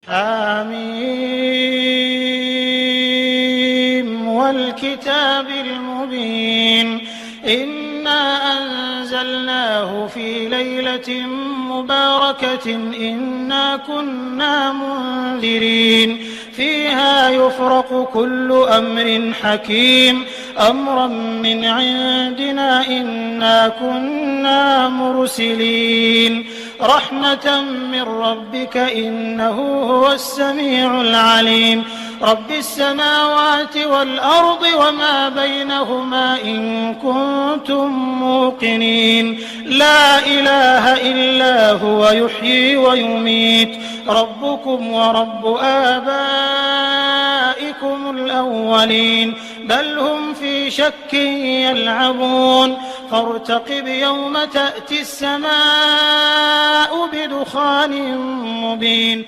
حم والكتاب المبين إنا أنزلناه في ليلة مباركة إنا كنا منذرين فيها يفرق كل أمر حكيم أمرا من عندنا إنا كنا مرسلين رحمة من ربك إنه هو السميع العليم رب السماوات والأرض وما بينهما إن كنتم موقنين لا إله إلا هو يحيي ويميت ربكم ورب آبائكم الأولين بل هم في شك يلعبون فارتقب يوم تأتي السماء بدخان مبين